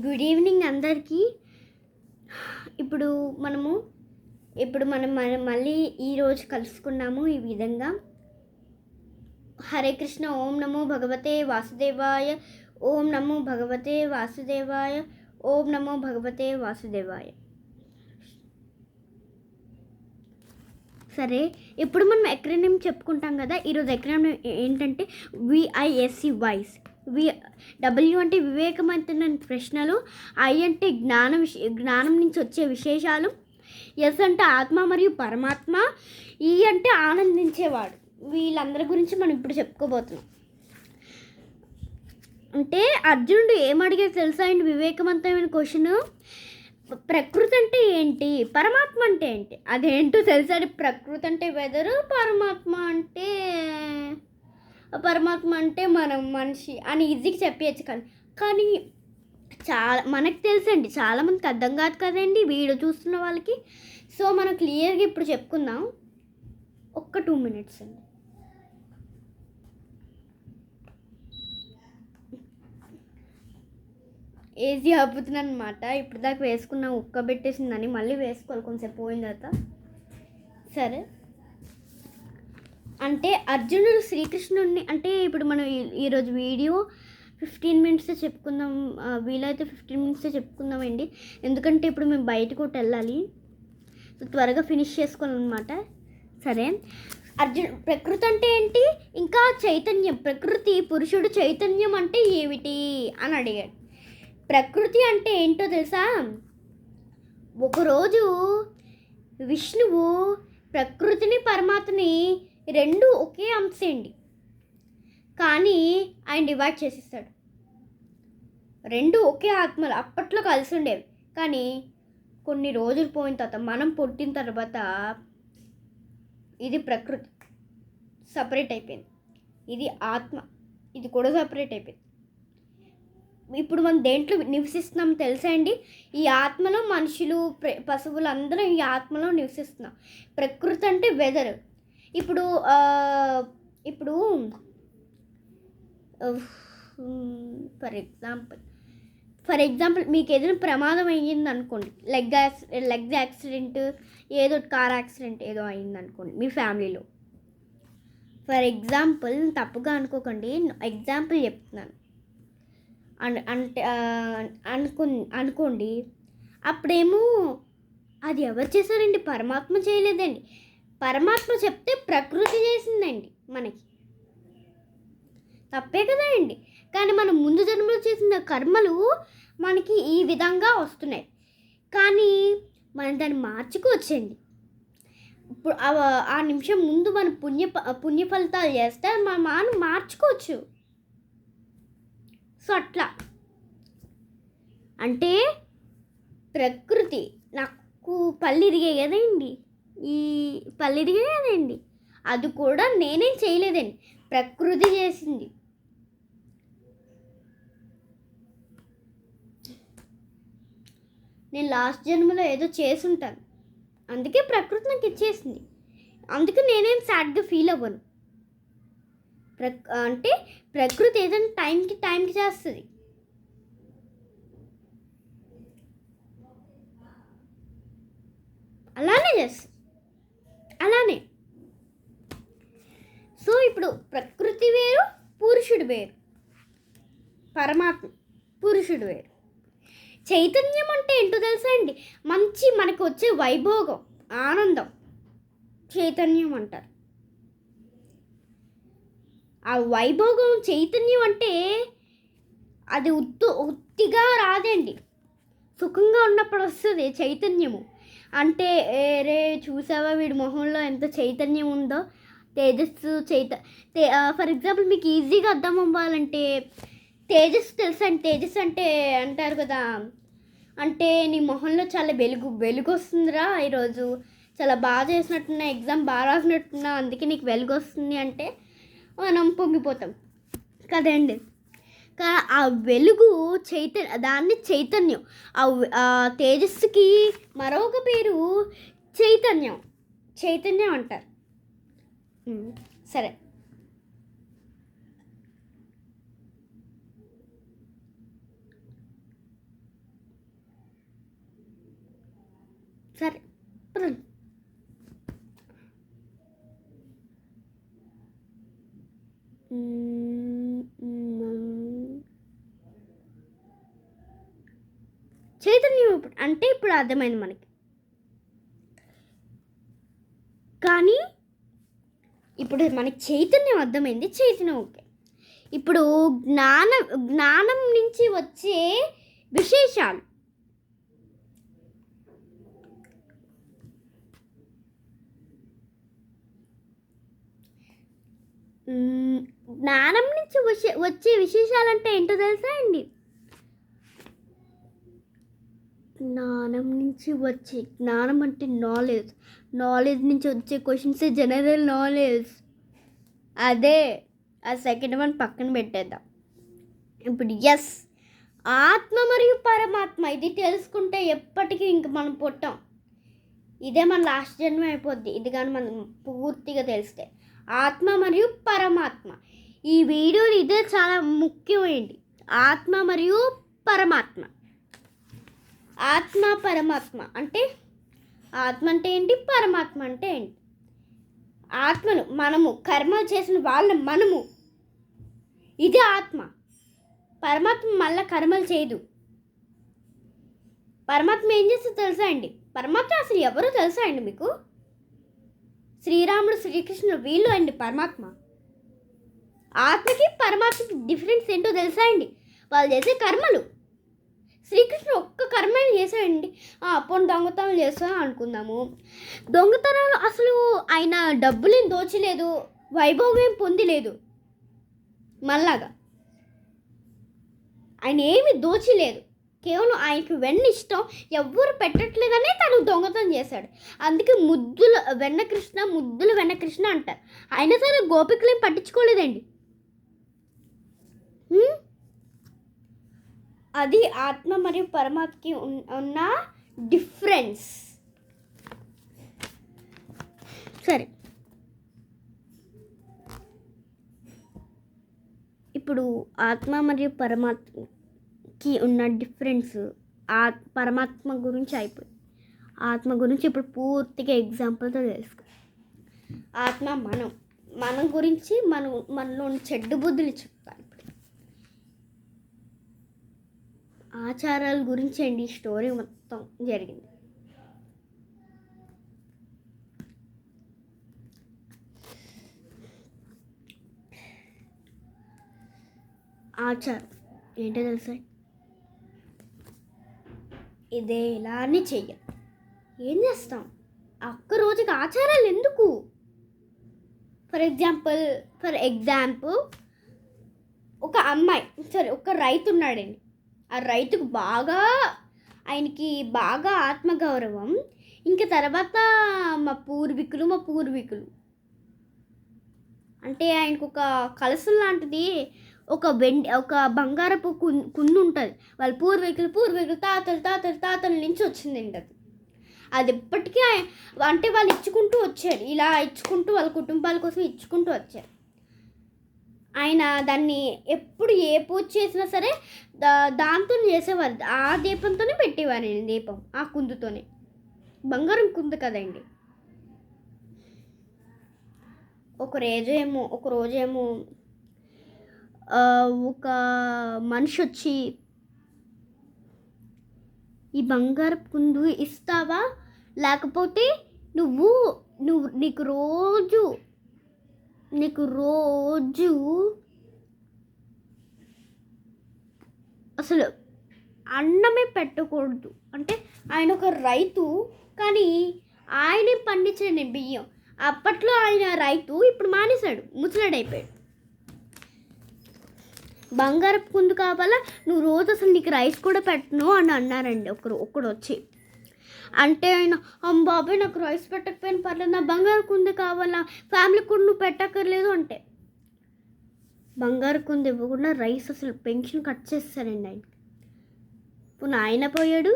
Good evening అందరికీ. ఇప్పుడు మనం మళ్ళీ ఈరోజు కలుసుకున్నాము ఈ విధంగా. హరే కృష్ణ. ఓం నమో భగవతే వాసుదేవాయ. ఓం నమో భగవతే వాసుదేవాయ. ఓం నమో భగవతే వాసుదేవాయ. సరే, ఇప్పుడు మనం ఎక్రోనిమ్ చెప్పుకుంటాం కదా. ఈరోజు ఎక్రోనిమ్ ఏంటంటే విఐఎస్సి వైస్. డబ్ల్యూ అంటే వివేకవంతమైన ప్రశ్నలు, ఐ అంటే జ్ఞానం నుంచి వచ్చే విశేషాలు, ఎస్ అంటే ఆత్మ మరియు పరమాత్మ, ఈ అంటే ఆనందించేవాడు. వీళ్ళందరి గురించి మనం ఇప్పుడు చెప్పుకోబోతున్నాం. అంటే అర్జునుడు ఏమడిగే తెలుసా అండి? వివేకవంతమైన క్వశ్చన్. ప్రకృతి అంటే ఏంటి, పరమాత్మ అంటే ఏంటి, అదేంటో తెలుసా? ప్రకృతి అంటే వెదరు, పరమాత్మ అంటే మనం మనిషి అని ఈజీగా చెప్పచ్చు. కానీ చాలా మనకు తెలుసండి, చాలామందికి అర్థం కాదు కదండి వీడియో చూస్తున్న వాళ్ళకి. సో మనం క్లియర్గా ఇప్పుడు చెప్పుకుందాం. 2 minutes అండి. ఏజీ ఆపుతున్నాను అనమాట. ఇప్పుడు దాకా వేసుకున్నా ఉక్కబెట్టేసిందని మళ్ళీ వేసుకోవాలి కొంచెంసేపు పోయిన తర్వాత. సరే, అంటే అర్జునుడు శ్రీకృష్ణుడిని, అంటే ఇప్పుడు మనం ఈరోజు వీడియో 15 minutes చెప్పుకుందాం. వీలైతే 15 minutes చెప్పుకుందామండి. ఎందుకంటే ఇప్పుడు మేము బయటకు ఒకటి వెళ్ళాలి, త్వరగా ఫినిష్ చేసుకోవాలన్నమాట. సరే, ప్రకృతి అంటే ఏంటి, ఇంకా చైతన్యం, ప్రకృతి పురుషుడు చైతన్యం అంటే ఏమిటి అని అడిగాడు. ప్రకృతి అంటే ఏంటో తెలుసా? ఒకరోజు విష్ణువు ప్రకృతిని పరమాత్మని రెండు ఒకే అంశండి, కానీ ఆయన డివైడ్ చేసిస్తాడు. రెండు ఒకే ఆత్మలు అప్పట్లో కలిసి ఉండేవి, కానీ కొన్ని రోజులు పోయిన తర్వాత, మనం పుట్టిన తర్వాత ఇది ప్రకృతి సపరేట్ అయిపోయింది, ఇది ఆత్మ, ఇది కూడా సపరేట్ అయిపోయింది. ఇప్పుడు మనం దేంట్లో నివసిస్తున్నాం తెలుసా అండి? ఈ ఆత్మలో మనుషులు, పశువులు అందరూ ఈ ఆత్మలో నివసిస్తున్నాం. ప్రకృతి అంటే వెదర్. ఇప్పుడు ఫర్ ఎగ్జాంపుల్ మీకు ఏదైనా ప్రమాదం అయ్యింది అనుకోండి, లెగ్ యాక్సిడెంట్, ఏదో కార్ యాక్సిడెంట్ ఏదో అయింది అనుకోండి మీ ఫ్యామిలీలో. ఫర్ ఎగ్జాంపుల్, తప్పుగా అనుకోకండి, ఎగ్జాంపుల్ చెప్తున్నాను. అంటే అనుకోండి, అప్పుడేమో అది ఎవరు చేశారండి? పరమాత్మ చేయలేదండి. పరమాత్మ చెప్తే ప్రకృతి చేసిందండి. మనకి తప్పే కదా అండి. కానీ మనం ముందు జన్మలో చేసిన కర్మలు మనకి ఈ విధంగా వస్తున్నాయి, కానీ మనం దాన్ని మార్చుకోవచ్చండి. ఇప్పుడు ఆ నిమిషం ముందు మనం పుణ్య ఫలితాలు చేస్తే మనం మార్చుకోవచ్చు. సో అట్లా అంటే ప్రకృతి, నాకు పళ్ళు ఇరిగాయి కదండి, ఈ పళ్ళు ఇరిగాయి కదండి, అది కూడా నేనేం చేయలేదండి, ప్రకృతి చేసింది. నేను లాస్ట్ జన్మలో ఏదో చేసుంటాను, అందుకే ప్రకృతి నాకు ఇచ్చేసింది. అందుకే నేనేం సాడ్గా ఫీల్ అవ్వను. అంటే ప్రకృతి ఏదైనా టైంకి చేస్తుంది. అలానే సో ఇప్పుడు ప్రకృతి వేరు, పురుషుడు వేరు, పరమాత్మ పురుషుడు వేరు. చైతన్యం అంటే ఏంటో తెలుసా అండి? మనకు వచ్చే వైభోగం, ఆనందం చైతన్యం అంటారు. ఆ వైభోగం చైతన్యం అంటే అది ఉత్తిగా రాదండి, సుఖంగా ఉన్నప్పుడు వస్తుంది చైతన్యము. అంటే రే చూసావా వీడి మొహంలో ఎంత చైతన్యం ఉందో, తేజస్సు ఫర్ ఎగ్జాంపుల్ మీకు ఈజీగా అర్థం అవ్వాలంటే, తేజస్సు తెలుసా అండి? తేజస్సు అంటే అంటారు కదా, అంటే నీ మొహంలో చాలా వెలుగు వస్తుందిరా, ఈరోజు చాలా బాగా చేసినట్టున్నా, ఎగ్జామ్ బాగా రాసినట్టున్నా, అందుకే నీకు వెలుగు వస్తుంది అంటే మనం పొంగిపోతాం కదండి. ఆ వెలుగు దాన్ని చైతన్యం. ఆ తేజస్సుకి మరొక పేరు చైతన్యం అంటారు. సరే, సరే పదండి. చైతన్యం అంటే ఇప్పుడు అర్థమైంది మనకి. కానీ ఇప్పుడు మనకి చైతన్యం అర్థమైంది, చైతన్యం ఓకే. ఇప్పుడు జ్ఞానం నుంచి వచ్చే విశేషాలు. జ్ఞానం నుంచి వచ్చే విశేషాలంటే ఏంటో తెలుసా అండి? జ్ఞానం అంటే నాలెడ్జ్ నుంచి వచ్చే క్వశ్చన్స్ జనరల్ నాలెడ్జ్. అదే ఆ సెకండ్ వన్ పక్కన పెట్టేద్దాం. ఇప్పుడు ఆత్మ మరియు పరమాత్మ ఇది తెలుసుకుంటే ఎప్పటికీ ఇంక మనం పుట్టాం. ఇదే మన లాస్ట్ జన్మ అయిపోద్ది ఇది కానీ మనం పూర్తిగా తెలిస్తే. ఆత్మ మరియు పరమాత్మ ఈ వీడియోలో ఇదే చాలా ముఖ్యమైనది. ఆత్మ మరియు పరమాత్మ. ఆత్మ పరమాత్మ అంటే ఆత్మ అంటే ఏంటి, పరమాత్మ అంటే ఏంటి? ఆత్మను మనము కర్మలు చేసిన మనము ఇది ఆత్మ. పరమాత్మ మళ్ళీ కర్మలు చేయదు. పరమాత్మ ఏం చేస్తుందో తెలుసా అండి? పరమాత్మ అసలు ఎవరో తెలుసా అండి మీకు? శ్రీరాముడు, శ్రీకృష్ణుడు వీళ్ళు అండి పరమాత్మ. ఆత్మకి పరమాత్మకి డిఫరెన్స్ ఏంటో తెలుసా అండి? వాళ్ళు చేసే కర్మలు. శ్రీకృష్ణుడు ఒక్క కర్మని చేశాడండి. అప్పుడు దొంగతనం చేస్తా అనుకుందాము. దొంగతనాలు అసలు ఆయన డబ్బులేం దోచలేదు, వైభవం ఏం పొందలేదు. మళ్ళాగా ఆయన ఏమి దోచలేదు. కేవలం ఆయనకు వెన్న ఇష్టం, ఎవ్వరు పెట్టట్లేదనే తను దొంగతనం చేశాడు. అందుకే ముద్దుల వెన్న కృష్ణ అంటారు. అయినా సరే గోపికలేం పట్టించుకోలేదండి. అది ఆత్మ మరియు పరమాత్మకి ఉన్న డిఫరెన్స్. సరే, ఇప్పుడు ఆత్మ మరియు పరమాత్మకి ఉన్న డిఫరెన్స్ పరమాత్మ గురించి అయిపోయింది. ఆత్మ గురించి ఇప్పుడు పూర్తిగా ఎగ్జాంపుల్తో తెలుసుకో. ఆత్మ మన గురించి మనలో చెడ్డ బుద్ధులు చెప్తాను. ఇప్పుడు ఆచారాల గురించి అండి స్టోరీ మొత్తం జరిగింది. ఆచారం ఏంటో తెలుసా? ఇదే ఇలానే చెయ్యాలి. ఏం చేస్తాం? ఒక్క రోజుకి ఆచారాలు ఎందుకు? ఫర్ ఎగ్జాంపుల్ ఒక అమ్మాయి, ఒక రైతు ఉన్నాడండి. ఆ రైతుకు ఆయనకి బాగా ఆత్మగౌరవం. ఇంకా తర్వాత మా పూర్వీకులు అంటే ఆయనకు ఒక కలసం లాంటిది, ఒక బంగారపు కుందు ఉంటుంది. వాళ్ళ పూర్వీకులు తాతల నుంచి వచ్చిందండి. అది ఎప్పటికీ అంటే వాళ్ళు ఇచ్చుకుంటూ వచ్చారు. ఇలా ఇచ్చుకుంటూ వాళ్ళ కుటుంబాల కోసం ఇచ్చుకుంటూ వచ్చారు. ఆయన దాన్ని ఎప్పుడు ఏ పూజ చేసినా సరే దాంతో చేసేవారు. ఆ దీపంతోనే పెట్టేవారు. దీపం ఆ కుందుతోనే, బంగారం కుందు కదండి. ఒక రోజేమో ఒక మనిషి వచ్చి, ఈ బంగారపు కుందు ఇస్తావా, లేకపోతే నీకు రోజు అసలు అన్నమే పెట్టకూడదు. అంటే ఆయన ఒక రైతు, కానీ ఆయనే పండించండి బియ్యం. అప్పట్లో ఆయన రైతు, ఇప్పుడు మానేశాడు, ముసలాడైపోయాడు. బంగారపు కుందు కావాలా, నువ్వు రోజు అసలు నీకు రైస్ కూడా పెట్టను అని అన్నారండి ఒకడు వచ్చి. అంటే ఆయన, బాబాయ్ నాకు రైస్ పెట్టకపోయినా పర్లేదు, నా బంగారు కుందు కావాలా, ఫ్యామిలీ కూడా నువ్వు పెట్టక్కర్లేదు అంటే బంగారు కుందు ఇవ్వకుండా రైస్ అసలు పెన్షన్ కట్ చేస్తారండి ఆయన. ఇప్పుడు ఆయన పోయాడు,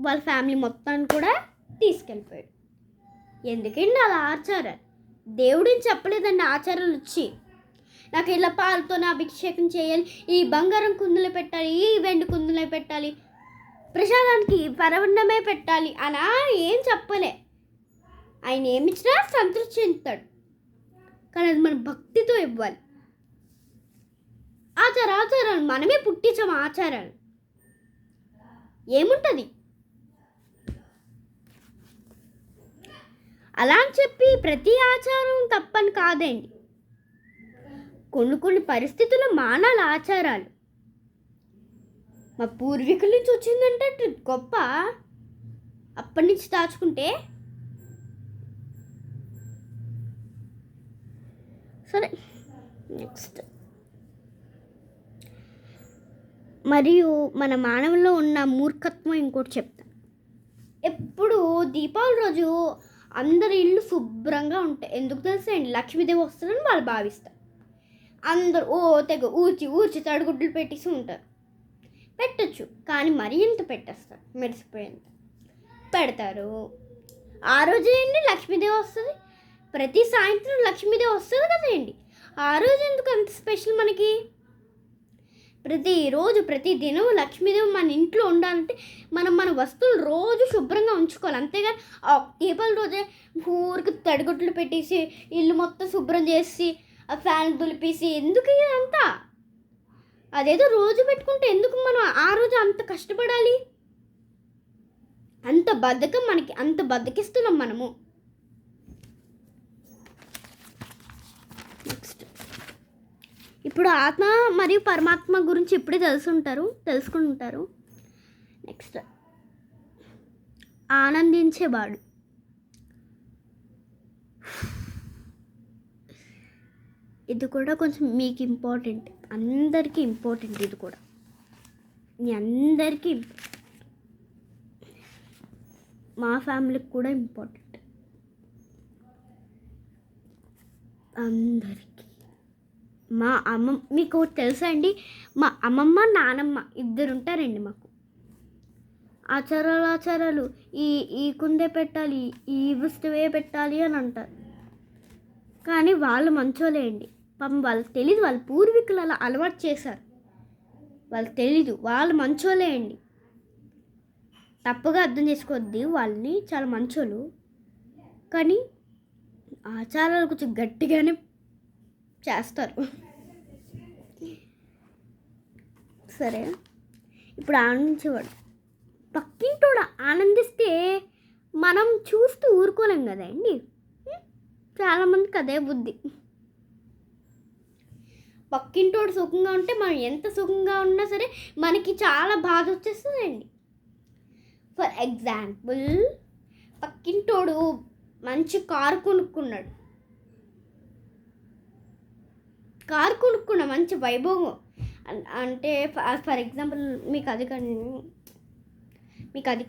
వాళ్ళ ఫ్యామిలీ మొత్తాన్ని కూడా తీసుకెళ్ళిపోయాడు. ఎందుకండి అలా ఆచారాలు? దేవుడిని చెప్పలేదండి ఆచారాలు వచ్చి, నాకు ఇలా పాలతో అభిషేకం చేయాలి, ఈ బంగారం కుందులో పెట్టాలి, ఈ వెండి కుందులో పెట్టాలి. ప్రసాదానికి పరవన్నమే పెట్టాలి అలా ఏం చెప్పలే. ఆయన ఏమిచ్చినా సంతృప్తి చెందుతాడు, కానీ అది మన భక్తితో ఇవ్వాలి. ఆచారాలు మనమే పుట్టించాం. ఆచారాలు ఏముంటుంది అలా అని చెప్పి ప్రతి ఆచారం తప్పని కాదండి. కొన్ని పరిస్థితుల్లో మానాల ఆచారాలు. మా పూర్వీకుల నుంచి వచ్చిందంటే గొప్ప, అప్పటి నుంచి దాచుకుంటే సరే. నెక్స్ట్, మరియు మన మానవుల్లో ఉన్న మూర్ఖత్వం ఇంకోటి చెప్తాను. ఎప్పుడు దీపావళి రోజు అందరి ఇల్లు శుభ్రంగా ఉంటాయి. ఎందుకు తెలుసా అండి? లక్ష్మీదేవి వస్తుందని వాళ్ళు భావిస్తారు. అందరూ తెగ ఊర్చి తడిగుడ్లు పెట్టేసి ఉంటారు. పెట్టచ్చు, కానీ మరీ ఇంత పెట్టేస్తారు, మెరిసిపోయేంత పెడతారు. ఆ రోజు ఏంటి లక్ష్మీదేవి వస్తుంది, ప్రతి సాయంత్రం లక్ష్మీదేవి వస్తుంది కదండి. ఆ రోజు ఎందుకు అంత స్పెషల్ మనకి? ప్రతిరోజు ప్రతిదినం లక్ష్మీదేవి మన ఇంట్లో ఉండాలంటే మన వస్తువులు రోజు శుభ్రంగా ఉంచుకోవాలి. అంతేగాని ఆ దీపావళి రోజే ఊరికి తడిగుడ్లు పెట్టేసి ఇల్లు మొత్తం శుభ్రం చేసి ఆ ఫ్యాన్ దులిపేసి ఎందుకు ఇదంతా? అదేదో రోజు పెట్టుకుంటే ఎందుకు మనం ఆ రోజు అంత కష్టపడాలి? అంత బద్ధకం మనకి, అంత బద్ధకిస్తున్నాం మనము. నెక్స్ట్, ఇప్పుడు ఆత్మ మరియు పరమాత్మ గురించి ఇప్పుడే తెలుసుకుని ఉంటారు. నెక్స్ట్, ఆనందించేవాడు. ఇది కూడా కొంచెం మీకు ఇంపార్టెంట్, అందరికీ ఇంపార్టెంట్. ఇది కూడా మీ అందరికీ, మా ఫ్యామిలీకి కూడా ఇంపార్టెంట్, అందరికీ. మా అమ్మ, మీకు తెలుసా అండి, మా అమ్మమ్మ నానమ్మ ఇద్దరు ఉంటారండి మాకు. ఆచారాలు ఈ కుందే పెట్టాలి, ఈ వస్తువే పెట్టాలి అని అంటారు. కానీ వాళ్ళు మంచోలే అండి. పాపం వాళ్ళకి తెలీదు, వాళ్ళ పూర్వీకులు అలా అలవాటు చేశారు. వాళ్ళకి తెలీదు, వాళ్ళు మంచోలే అండి. తప్పుగా అర్థం చేసుకోవద్దు, వాళ్ళని చాలా మంచోళ్ళు. కానీ ఆచారాలు కొంచెం గట్టిగానే చేస్తారు. సరే, ఇప్పుడు ఆనందించేవాడు. పక్కింటోడు ఆనందిస్తే మనం చూస్తూ ఊరుకోలేం కదండి. చాలామందికి అదే బుద్ధి. పక్కింటోడు సుఖంగా ఉంటే మనం ఎంత సుఖంగా ఉన్నా సరే మనకి చాలా బాధ వచ్చేస్తుందండి. ఫర్ ఎగ్జాంపుల్, పక్కింటోడు మంచి కారు కొనుక్కున్నాడు, మంచి వైభవం. అంటే ఫర్ ఎగ్జాంపుల్ మీకు అది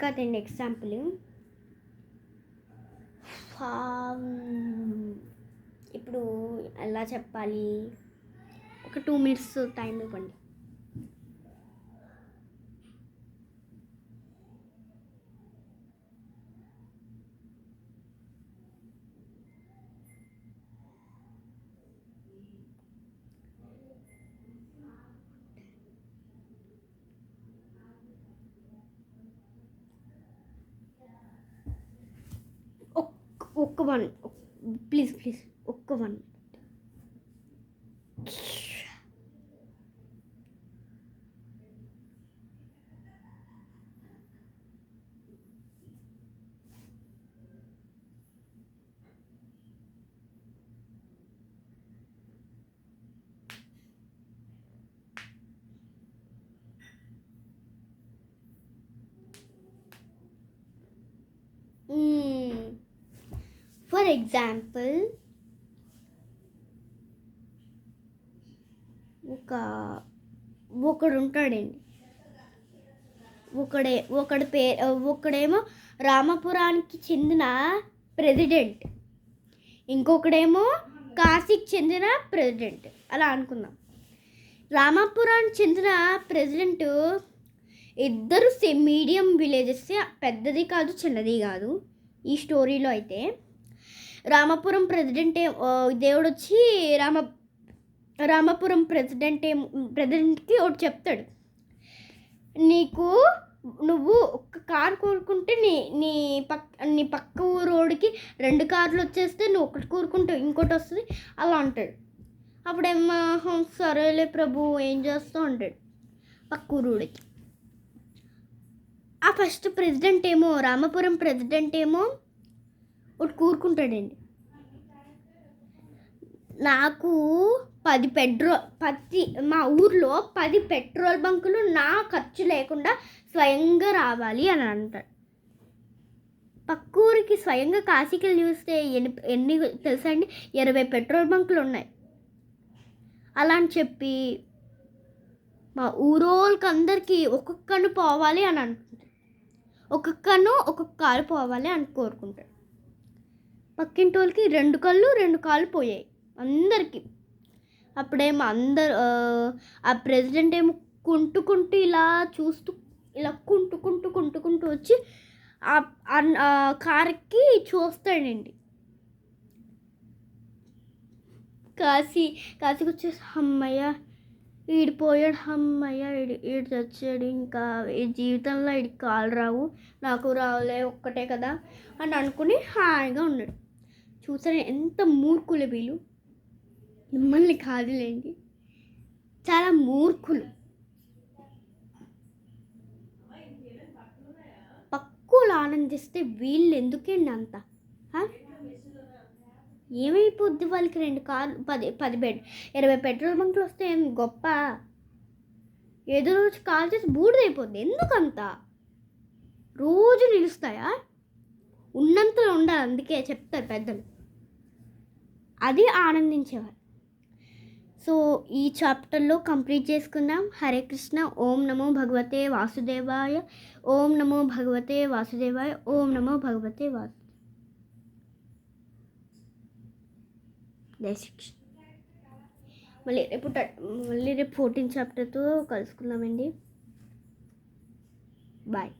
కాదండి ఎగ్జాంపుల్. ఇప్పుడు ఎలా చెప్పాలి, ఒక 2 minutes టైం ఇవ్వండి. ఒక్క వన్, ప్లీజ్ ఒక్క వన్. ఫర్ ఎగ్జాంపుల్, ఒకడు ఉంటాడండి. ఒకడేమో రామపురానికి చెందిన ప్రెసిడెంట్, ఇంకొకడేమో కాశీకి చెందిన ప్రెసిడెంట్. అలా అనుకుందాం. రామాపురానికి చెందిన ప్రెసిడెంట్ ఇద్దరు మీడియం విలేజెస్, పెద్దది కాదు చిన్నది కాదు. ఈ స్టోరీలో అయితే రామాపురం ప్రెసిడెంట్ దేవుడు వచ్చి రామాపురం ప్రెసిడెంట్కి ఒకటి చెప్తాడు, నీకు నువ్వు ఒక్క కారు కోరుకుంటే నీ పక్క ఊరోడికి 2 కార్లు వచ్చేస్తే నువ్వు ఒకటి కోరుకుంటావు, ఇంకోటి వస్తుంది, అలా అంటాడు. అప్పుడేమో సరేలే ప్రభు ఏం చేస్తావు అంటాడు పక్క ఊరోడికి. ఆ ఫస్ట్ ప్రెసిడెంట్ ఏమో, రామాపురం ప్రెసిడెంట్ ఏమో ఒకటి కూరుకుంటాడండి, నాకు 10 మా ఊర్లో 10 పెట్రోల్ బంకులు నా ఖర్చు లేకుండా స్వయంగా రావాలి అని అంటాడు. పక్క ఊరికి స్వయంగా కాశీకి వెళ్ళి చూస్తే ఎన్ని తెలుసా అండి, 20 పెట్రోల్ బంకులు ఉన్నాయి. అలా అని చెప్పి మా ఊరోళ్ళకి అందరికీ ఒక్కొక్కను పోవాలి అని అనుకుంటాడు, ఒక్కొక్క కాలు పోవాలి అని కోరుకుంటాడు. పక్కింటి వాళ్ళకి 2 కళ్ళు 2 కాళ్ళు పోయాయి అందరికీ. అప్పుడేమో అందరు ఆ ప్రెసిడెంట్ ఏమో కుంటుకుంటూ ఇలా చూస్తూ ఇలా కుంటుకుంటూ వచ్చి ఆ కార్కి చూస్తాడండి. కాశీకి వచ్చేసి అమ్మయ్య ఈడిపోయాడు, అమ్మయ్య ఈడు చచ్చాడు, ఇంకా ఈ జీవితంలో ఈడికి కాలు రావు, నాకు రావులే ఒక్కటే కదా అని అనుకుని హాయిగా ఉన్నాడు. చూసారా ఎంత మూర్ఖులు వీళ్ళు, మిమ్మల్ని కాదులేండి, చాలా మూర్ఖులు. పక్కులు ఆనందిస్తే వీళ్ళు ఎందుకండి అంత? ఏమైపోద్ది వాళ్ళకి 2 కార్లు 20 పెట్రోల్ బంకులు వస్తే ఏం గొప్ప? ఏదో రోజు కాల్ చేసి బూడిదైపోద్ది, ఎందుకంత? రోజు నిలుస్తాయా? ఉన్నంతలో ఉండాలి, అందుకే చెప్తారు పెద్దలు, అది ఆనందించేవారు. సో ఈ చాప్టర్లో కంప్లీట్ చేసుకుందాం. హరే కృష్ణ. ఓం నమో భగవతే వాసుదేవాయ, ఓం నమో భగవతే వాసుదేవాయ, ఓం నమో భగవతే వాసుదేవాయ. జై శ్రీకృష్ణ. మళ్ళీ రేపు 14 చాప్టర్తో కలుసుకుందామండి. బాయ్.